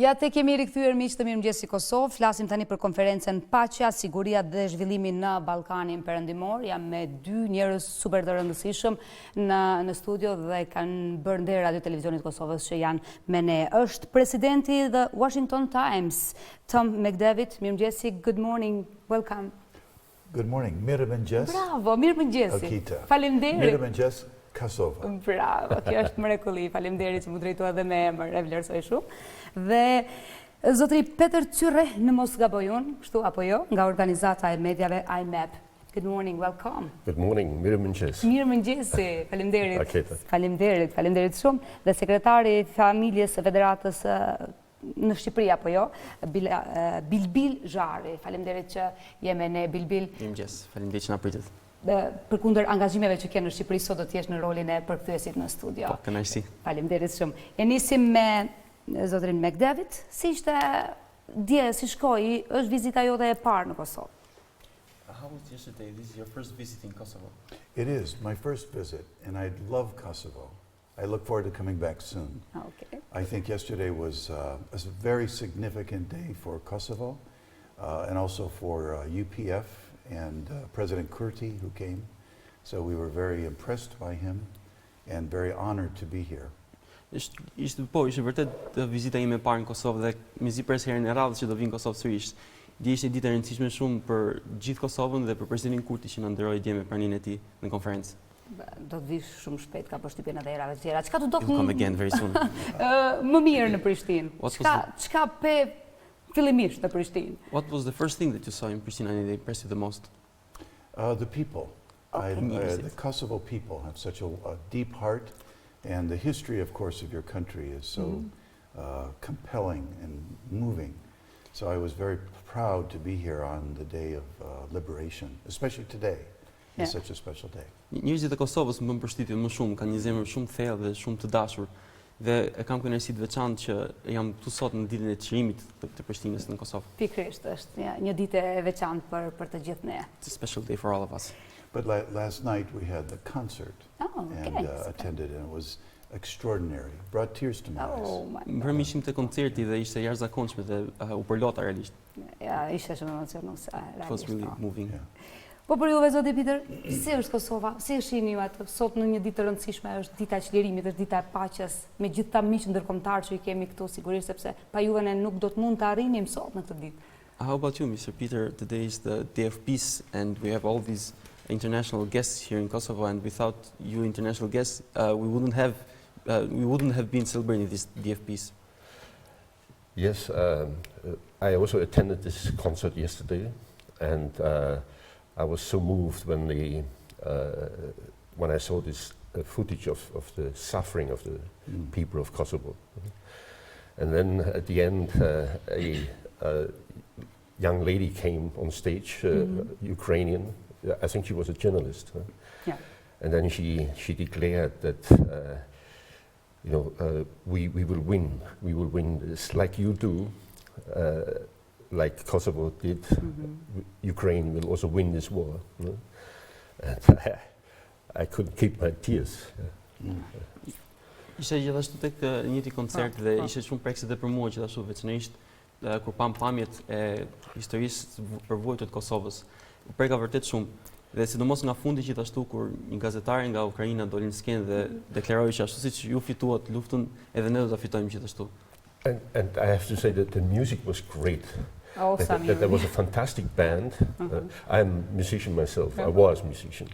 Ja te kemi rikthyer miq të Mëngjesit Kosovë, flasim tani për konferencën Paqja, Siguria dhe Zhvillimi në Ballkanin Perëndimor. Jam me dy njerëz super të rëndësishëm në studio dhe kanë bërë nder Radio Televizionit Kosovës që janë me ne. Është presidenti The Washington Times, Tom McDevitt. Mirëmëngjesi, good morning, welcome. Good morning, mirëmëngjes. Bravo, mirëmëngjesi. Akita. Faleminderit. Mirëmëngjes, Kosova. Bravo, kjo është mrekulli. Faleminderit që më drejtua edhe me emër, e vlerësoj shumë. Dhe zotri Peter Cyre, në mos gaboj unë, kështu apo jo, nga organizata e mediave IMAP. Good morning, welcome. Good morning, mirëmëngjes. Mirëmëngjesi, faleminderit. Akita. Faleminderit shumë. Dhe sekretari i familjes së Federatës në Shqipëri apo jo, Bilbil Zhari. Faleminderit që jeme ne, Bilbil. Mirëmëngjes, faleminderit që na pritet. Përkundër angazhimeve që ke në Shqipëri, sot do t'jesh në rolin e përkthyesit në studio. Po, kënaqësi. Faleminderit shumë. E nisim me zotrin McDevitt. Si ishte dje, si shkoi, është vizita jote e parë në Kosovë? How was yesterday? This is your first visit in Kosovo. It is my first visit, and I love Kosovo. I look forward to coming back soon. Okay. I think yesterday was a very significant day for Kosovo, and also for UPF and President Kurti, who came. So we were very impressed by him and very honored to be here. Ishte vërtet vizita ime e parë në Kosovë dhe mezi pres herën e radhës që do vinë në Kosovë sërish. Dje ishte ditë e rëndësishme shumë për gjithë Kosovën dhe për presidentin Kurti që na nderoi dje me praninë e tij në konferencë. Do të vish shumë shpejt ka përshtypjen edhe herave të tjera. Çka do të Come again very soon. më mirë në Prishtinë? Çka pe fillimisht në Prishtinë? What was the first thing that you saw in Pristina and that impressed you the most? The people. The Kosovo people have such a deep heart, and the history, of course, of your country is so compelling and moving. So I was very proud to be here on the day of liberation, especially today. It's such a special day. Njerëzit e Kosovës më përshtytjen më shumë, kanë një zemër shumë thellë dhe shumë të dashur. Dhe e kam kënaqësi të veçantë që jam këtu sot në ditën e çlirimit të Prishtinës në Kosovë. Pikërisht, është një ditë e veçantë për të gjithë ne. It's a special day for all of us. But last night we had the concert and attended, and it was extraordinary. Brought tears to my eyes. Mbrëmë ishim te koncerti dhe ishte jashtëzakonshme dhe u përlota realisht. Ja, ishte shumë emocionuese. It was really moving. Po për juve, zoti Peter, si është Kosova? Si e shihni ju atë? Sot në një ditë të rëndësishme është dita e çlirimit, është dita e paqes, me gjithë ta miq ndërkombëtar që i kemi këtu sigurisht sepse pa juve ne nuk do të mund të arrinim sot në këtë ditë. How about you, Mr. Peter? Today is the day of peace and we have all these international guests here in Kosovo, and without you international guests, we wouldn't have been celebrating this day of peace. Yes, I also attended this concert yesterday, and I was so moved when I saw this footage of the suffering of the people of Kosovo. And then at the end, a young lady came on stage, Ukrainian. I think she was a journalist. And then she declared that we will win. We will win this like you do. Like Kosovo did, Ukraine will also win this war. And I couldn't keep my tears. Ishte gjithashtu tek njëti koncert dhe ishte shumë prekse edhe për mua gjithashtu, veçanërisht kur pam pamjet e historisë përvojtur të Kosovës. U preka vërtet shumë. Dhe sidomos nga fundi gjithashtu kur një gazetar nga Ukraina doli në skenë dhe deklaroi që ashtu siç ju fituat luftën, edhe ne do ta fitojmë gjithashtu. And I have to say that the music was great. That there was a fantastic band. I'm a musician myself. I was a musician.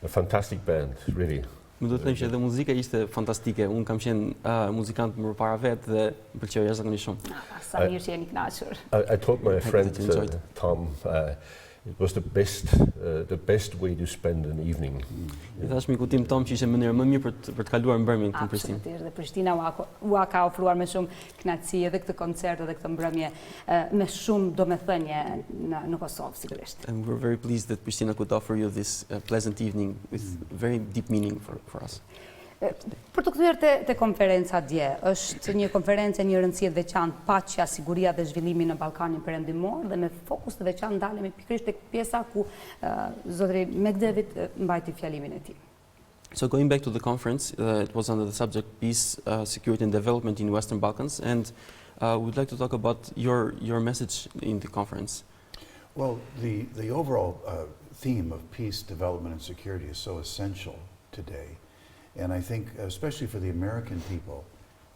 A fantastic band, really. Më duhet të them që edhe muzika ishte fantastike. Unë kam qenë muzikant më përpara vet dhe më pëlqeu jashtëzakonisht shumë. Sa mirë që jeni kënaqur. I told my friend Tom it was the best way to spend an evening. Thash miku tim Tom që ishte mënyra më mirë për të kaluar mbrëmjen këtu në Prishtinë. Absolutisht, dhe Prishtina u ka ofruar me shumë kënaqësi edhe këtë koncert edhe këtë mbrëmje me shumë domethënie në Kosovë sigurisht. And we're very pleased that Pristina could offer you this pleasant evening with very deep meaning for us. Për të kthyer te konferenca dje, është një konferencë një rëndësie të veçantë, paqja, siguria dhe zhvillimi në Ballkanin Perëndimor dhe me fokus të veçantë ndalemi pikërisht tek pjesa ku zotri McDevitt mbajti fjalimin e tij. So going back to the conference, it was under the subject peace, security and development in Western Balkans, and we'd like to talk about your message in the conference. Well, the overall theme of peace, development, and security is so essential today. And I think, especially for the American people,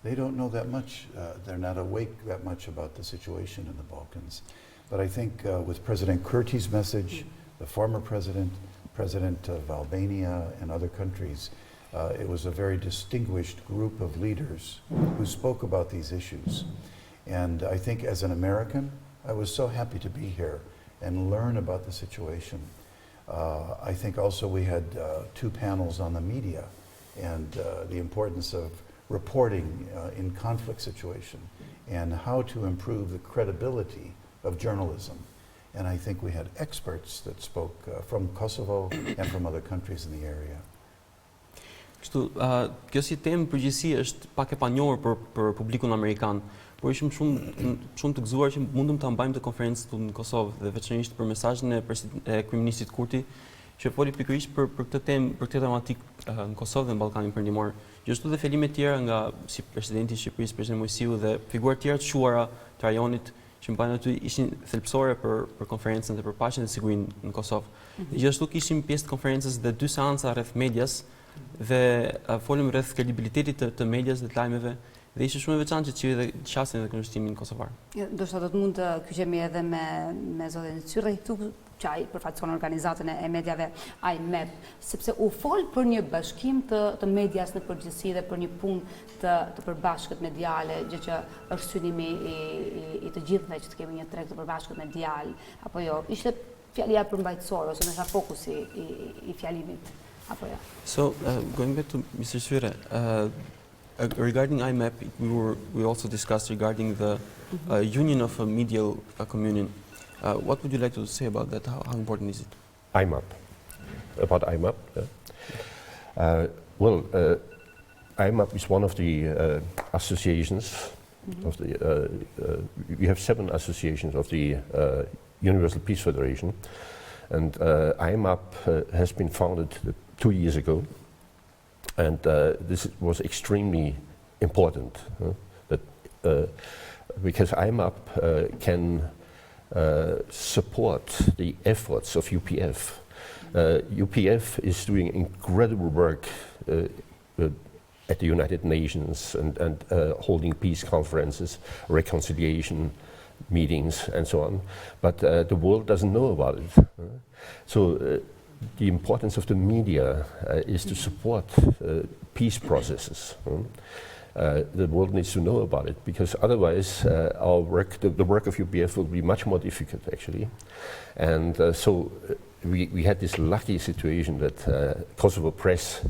they don't know that much. They're not awake that much about the situation in the Balkans. But I think with President Kurti's message, the former president of Albania and other countries, it was a very distinguished group of leaders who spoke about these issues. And I think as an American, I was so happy to be here and learn about the situation. I think also we had 2 panels on the media and the importance of reporting in conflict situation and how to improve the credibility of journalism. And I think we had experts that spoke from Kosovo and from other countries in the area. Kështu, kjo si temë përgjithësi është pak e panjohur për publikun amerikan, por ishim shumë të gëzuar që mundëm ta mbajmë të konferencë këtu në Kosovë dhe veçanërisht për mesazhin e kryeministit Kurti, që foli pikërisht për këtë temë, për këtë tematik në Kosovë dhe në Ballkanin Perëndimor. Gjithashtu dhe fjalime tjera nga si presidenti i Shqipërisë, presidenti Mojsiu dhe figura tjera të shuara të rajonit që mbajnë aty ishin thelbësore për konferencën dhe për paqen dhe sigurinë në Kosovë. Gjithashtu kishim pjesë të konferencës dhe 2 seanca rreth medias dhe folëm rreth kredibilitetit të medias dhe të lajmeve dhe ishte shumë e veçantë që çivi dhe qasjen dhe kundërshtimin kosovar. Do të mund të kyqemi edhe me zotin Zhyrë këtu që ai përfaqëson organizatën e mediave IMEP, sepse u fol për një bashkim të medias në përgjithësi dhe për një punë të përbashkët mediale, gjë që është synimi i të gjithëve që të kemi një treg të përbashkët medial, apo jo, ishte fjalia përmbajtësore ose nësa fokusi i fjalimit, apo jo? So, going back to Mr. Zhyrë, regarding IMEP, we also discussed regarding the union of a medial communion. What would you like to say about that? How important is it? IMAP. About IMAP? Well, IMAP is one of the associations of the. We have 7 associations of the Universal Peace Federation, and IMAP has been founded 2 years ago. And this was extremely important because IMAP can support the efforts of UPF. UPF is doing incredible work at the United Nations and holding peace conferences, reconciliation meetings, and so on. But the world doesn't know about it. So the importance of the media is to support peace processes. The world needs to know about it, because otherwise our work, the work of UPF will be much more difficult actually. And so we had this lucky situation that Kosovo Press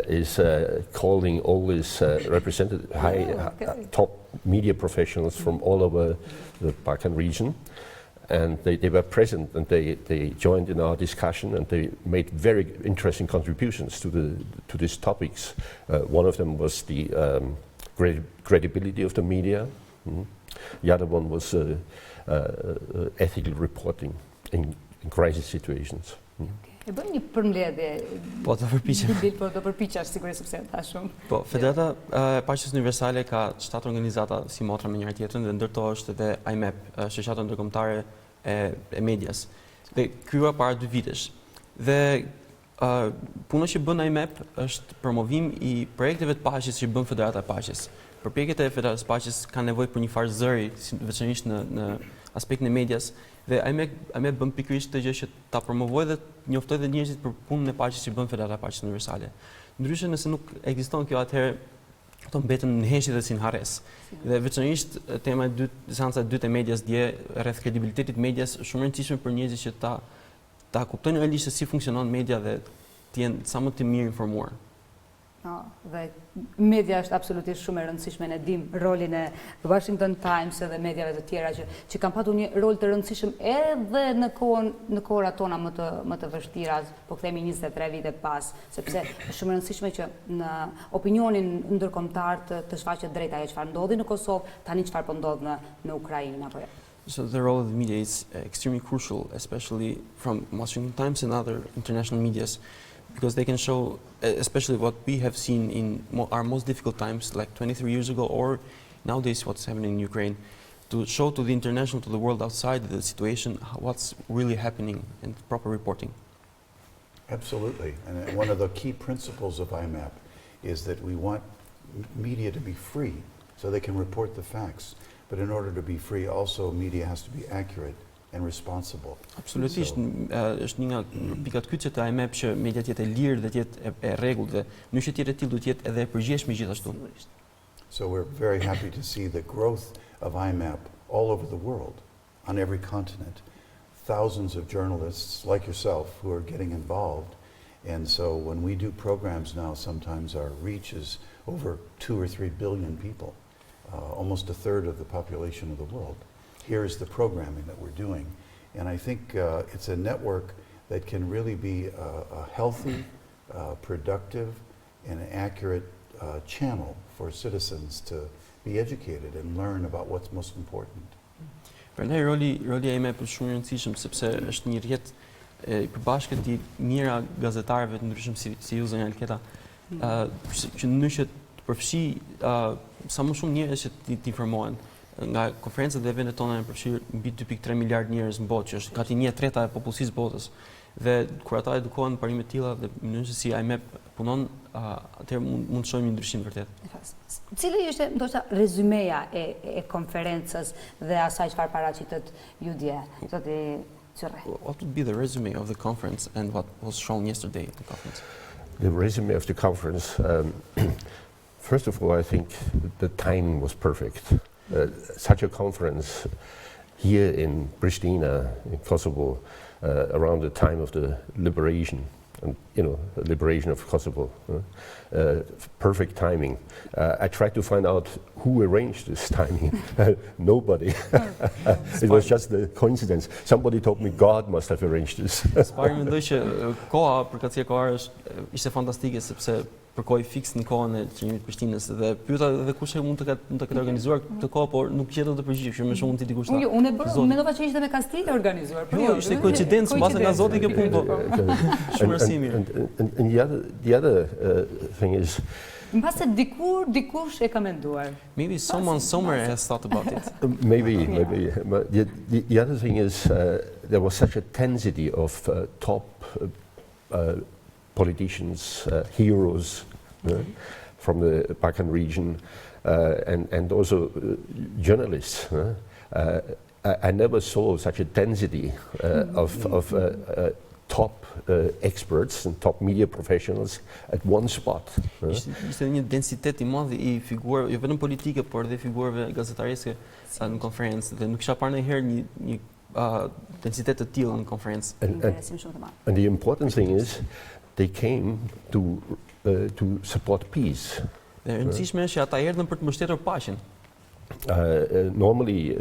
is calling all these represented top media professionals from all over the Balkan region. And they were present and they joined in our discussion and they made very interesting contributions to these topics. One of them was the credibility of the media. The other one was ethical reporting in crisis situations. E bën një përmbledhje. Po, të përpiqem. Po, do përpiqesh sigurisht sepse ta shumë. Po, Federata e Paqes Universale ka 7 organizata si motra me njëra tjetrën dhe ndërto është edhe IMEP, shoqata ndërkombëtare e medias. Dhe kryua para 2 vitesh. Dhe puna që bën IMEP është promovim i projekteve të paqes që bën Federata e Paqes. Përpjekjet e Federatës së Paqes kanë nevojë për një farë zëri, veçanërisht në aspektin e medias. Dhe IMEP bën pikërisht këtë gjë që ta promovojë dhe njoftoj dhe njerëzit për punën e paqes që bën Federata e Paqes Universale. Ndryshe nëse nuk ekziston kjo, atëherë ato mbeten në heshje dhe si në harres. Dhe veçanërisht tema e dytë, seanca e dytë e medias dje rreth kredibilitetit medias, shumë e rëndësishme për njerëzit që ta kuptojnë realisht se si funksionon media dhe të jenë sa më të mirë informuar. Dhe media është absolutisht shumë e rëndësishme, ne dim rolin e Washington Times dhe mediave të tjera që kanë patur një rol të rëndësishëm edhe në kohërat tona më të vështira, po kthehemi 23 vite pas, sepse është shumë e rëndësishme që në opinionin ndërkombëtar të shfaqet drejt ajo çfarë ndodhi në Kosovë, tani çfarë po ndodh në Ukrainë apo jo. So the role of the media is extremely crucial, especially from Washington Times and other international medias, because they can show, especially what we have seen in our most difficult times, like 23 years ago, or nowadays what's happening in Ukraine, to show to the international, to the world outside the situation, what's really happening and proper reporting. Absolutely. And one of the key principles of IMAP is that we want media to be free so they can report the facts. But in order to be free, also media has to be accurate and responsible. Absolutisht, është një nga pikat kyçe të IMAP që media të jetë e lirë dhe të jetë e rregullt dhe mënyrë tjetër e tillë duhet të jetë edhe e përgjithshme gjithashtu. So we're very happy to see the growth of IMAP all over the world, on every continent. Thousands of journalists like yourself who are getting involved. And so when we do programs now, sometimes our reach is over 2 or 3 billion people, almost a third of the population of the world. Here is the programming that we're doing. And I think it's a network that can really be a healthy, productive, and accurate channel for citizens to be educated and learn about what's most important. Prandaj roli e IMAP është shumë i rëndësishëm sepse është një rrjet i përbashkët i mijëra gazetarëve të ndryshëm si ju zonja Alketa, që në mënyrë që të përfshi sa më shumë njerëz që të informohen. Nga konferencat dhe eventet tona janë përfshirë mbi 2.3 miliard njerëz në botë, që është gati 1/3 e popullsisë botës. Dhe kur ata edukohen në parime të tilla dhe mënyrën se si IMAP punon, atëherë mund të shohim një ndryshim vërtet. Cili është ndoshta rezumeja e konferencës dhe asaj çfarë paraqitet ju dje, zoti Zhari? What would be the resume of the conference and what was shown yesterday at the conference? The resume of the conference, first of all, I think the timing was perfect. Such a conference here in Pristina, in Kosovo, around the time of the liberation, and liberation of Kosovo. Perfect timing. I tried to find out who arranged this timing. Nobody. It was just a coincidence. Somebody told me God must have arranged this. Spari mendoj që koha për Kacia Kohar ishte fantastike sepse përkoi fiks në kohën e çrimit të Prishtinës dhe pyeta edhe kush e mund të ketë organizuar këtë kohë, por nuk gjetëm të përgjigjesh, që më shumë mund të dikush ta. Unë mendova që ishte me Kastilë organizuar, por jo, ishte koincidencë, mbase nga Zoti kjo punë. Shumë rëndësishme. And the other thing is, mbase dikush e ka menduar. Maybe someone somewhere has thought about it. Maybe. But the other thing is, there was such a intensity of top politicians, heroes from the Balkan region, and also journalists. I never saw such a density of top experts and top media professionals at one spot. Ishte një densitet i madh i figurave, jo vetëm politike, por edhe figurave gazetareske në konferencë, dhe nuk kisha parë ndonjëherë një densitet të tillë në konferencë. And the important thing is, they came to support peace. E rëndësishme është që ata erdhën për të mbështetur paqen. Normally,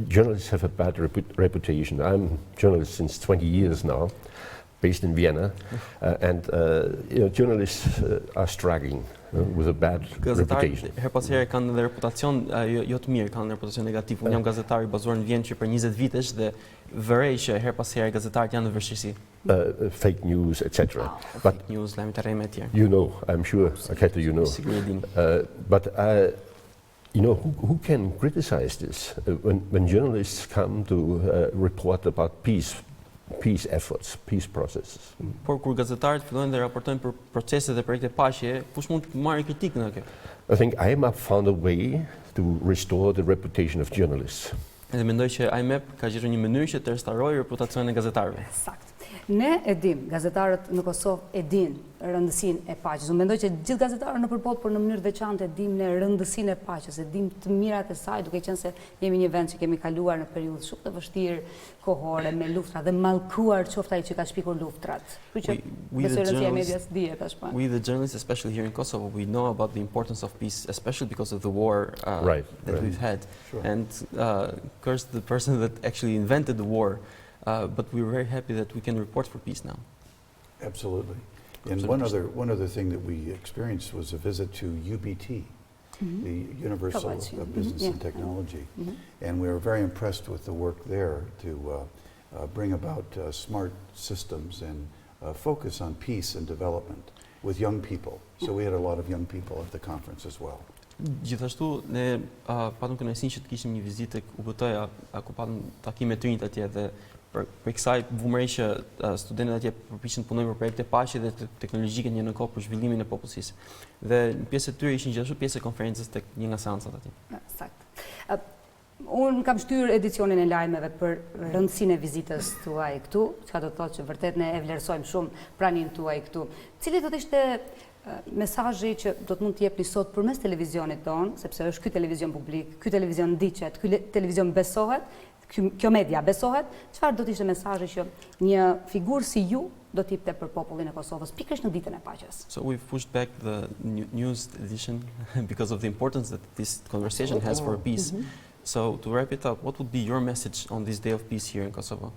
journalists have a bad reputation. I'm a journalist since 20 years now, based in Vienna, and journalists are struggling with a bad reputation. Her pas here kanë edhe reputacion jo të mirë, kanë reputacion negativ. Unë jam gazetar i bazuar në Vjenë që për 20 vitesh dhe vërej që her pas here gazetarët janë në vështirësi. Fake news, etc. But fake news, lajm të rreme etj. You know, I'm sure, Aketa, you know. But who can criticize this when journalists come to report about peace efforts, peace processes? Por kur gazetarët fillojnë dhe raportojnë për procese dhe projekte paqe, kush mund të marrë kritikën nga kjo? I think IMAP found a way to restore the reputation of journalists. Edhe mendoj që IMAP ka gjetur një mënyrë që të restaurojë reputacionin e gazetarëve. Sakt. Ne e dim, gazetarët në Kosovë e din rëndësinë e paqes. Unë mendoj që gjithë gazetarët nëpër botë, por në mënyrë veçantë e dim ne rëndësinë e paqes, e dim të mirat e saj, duke qenë se jemi një vend që kemi kaluar në periudhë shumë të vështirë kohore me luftra dhe mallkuar qoftë ai që ka shpikur luftrat. Kështu që medias dihet tashmë. We the journalists, especially here in Kosovo, we know about the importance of peace, especially because of the war that we've had. Sure. And curse the person that actually invented the war. But we're very happy that we can report for peace now. Absolutely. And one other thing that we experienced was a visit to UBT, the Universal Business and Technology. And we were very impressed with the work there to bring about smart systems and focus on peace and development with young people. So we had a lot of young people at the conference as well. Gjithashtu ne patëm kënaqësinë që të kishim një vizitë tek UBT-ja, ku patëm takime të rinjt atje dhe për kësaj vumëri që studentët atje përpiqen të punojnë për projekte paqe dhe teknologjike një në kohë për zhvillimin e popullsisë. Dhe një pjesë e tyre ishin gjithashtu pjesë e konferencës tek një nga seancat atje. Saktë. Unë kam shtyr edicionin e lajmeve për rëndësinë e vizitës tuaj këtu, çka do të thotë që vërtet ne e vlerësojmë shumë praninë tuaj këtu. Cili do të ishte mesazhi që do të mund të jepni sot përmes televizionit ton, sepse është ky televizion publik, ky televizion ndiqet, ky televizion besohet, kjo media besohet, çfarë do të ishte mesazhi që një figurë si ju do të jepte për popullin e Kosovës pikërisht në ditën e paqes? So we've pushed back the news edition because of the importance that this conversation has for peace. So to wrap it up, what would be your message on this day of peace here in Kosovo?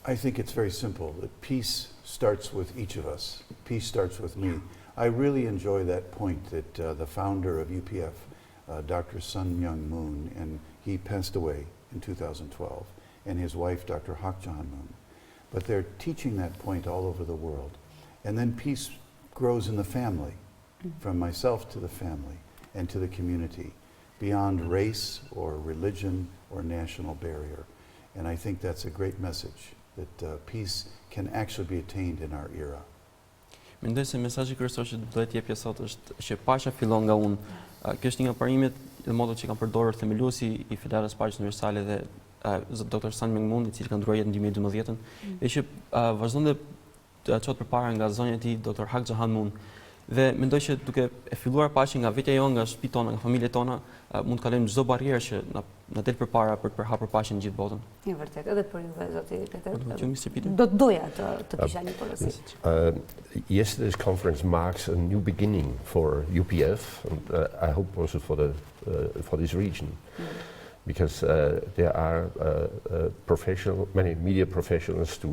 I think it's very simple, that peace starts with each of us. Peace starts with me. I really enjoy that point that the founder of UPF, Dr. Sun Myung Moon, and he passed away in 2012, and his wife, Dr. Hak Jahan Moon. But they're teaching that point all over the world. And then peace grows in the family, from myself to the family and to the community, beyond race or religion or national barrier. And I think that's a great message, that peace can actually be attained in our era. Mendoj se mesazhi kryesor që duhet të jepja sot është që paqja fillon nga unë. Kjo është një nga parimet dhe motot që kanë përdorur themeluesi i Federatës Paqes Universale dhe Dr. Sun Myung Moon, i cili ka ndruar jetën në 2012, dhe që vazhdon të çot përpara nga zonja e tij Dr. Hak Jahan Moon. Dhe mendoj që duke e filluar paqen nga vetja jonë, nga shtëpitë tona, nga familjet tona, mund të kalojmë çdo barrierë që na del përpara për të përhapur paqen në gjithë botën. Një vërtet, edhe për ju zoti Peter. Do të doja të kisha një porosi. Yesterday's conference marks a new beginning for UPF, and I hope also for this region. Because there are many media professionals to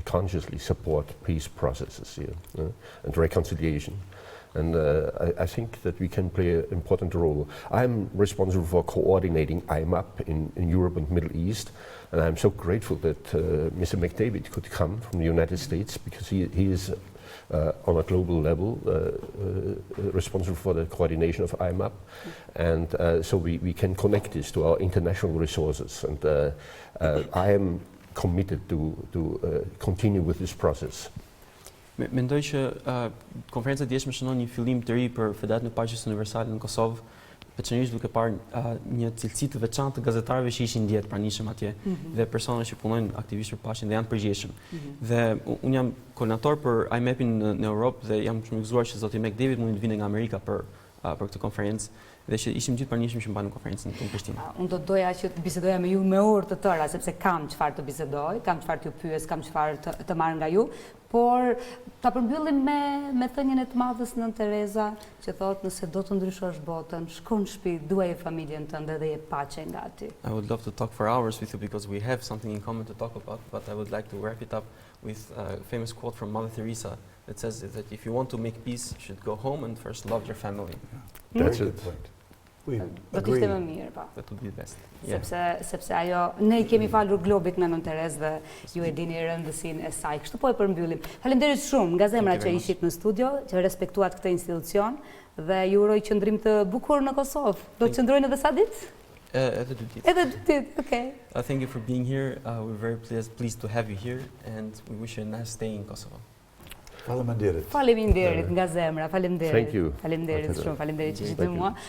consciously support peace processes here and reconciliation. And I think that we can play an important role. I'm responsible for coordinating IMAP in Europe and Middle East, and I'm so grateful that Mr. McDevitt could come from the United States, because he is on a global level responsible for the coordination of IMAP, and so we can connect this to our international resources, and I am committed to continue with this process. Mendoj që konferenca e dieshme shënon një fillim të ri për Federatën e Paqes Universale në Kosovë, veçanërisht duke parë një cilësi të veçantë të gazetarëve që ishin djetë pranishëm atje dhe personat që punojnë aktivisht për paqen dhe janë përgjegjshëm. Dhe unë jam koordinator për IMAP-in në Europë dhe jam shumë i gëzuar që zoti McDevitt mundi të vinë nga Amerika për këtë konferencë dhe që ishim gjithë pranishëm që mbanim konferencën në Prishtinë. Unë do doja që të bisedoja me ju me orë të tëra, sepse kam çfarë të bisedoj, kam çfarë t'ju pyes, kam çfarë të marr nga ju, por ta përmbyllim me thënien e të madhës Nën Tereza, që thotë nëse do të ndryshosh botën, shko në shtëpi, duaj familjen tënde dhe jep paqe nga aty. I would love to talk for hours with you because we have something in common to talk about, but I would like to wrap it up with a famous quote from Mother Teresa that says that if you want to make peace, you should go home and first love your family. That's it. Do të ishte më mirë, po. That would be the best. Sepse ajo, ne I kemi falur globit në Nën Terezë dhe ju e dini rëndësinë e saj. Kështu po e përmbyllim. Faleminderit shumë nga zemra që ishit në studio, që respektuat këtë institucion dhe ju uroj qëndrim të bukur në Kosovë. Do të qëndrojnë edhe sa ditë? Edhe 2 ditë. Edhe 2 ditë, okay. Thank you for being here. We're very pleased to have you here and we wish you a nice stay in Kosovo. Faleminderit. Faleminderit nga zemra, faleminderit. Thank you. Faleminderit shumë, faleminderit që ishit me mua.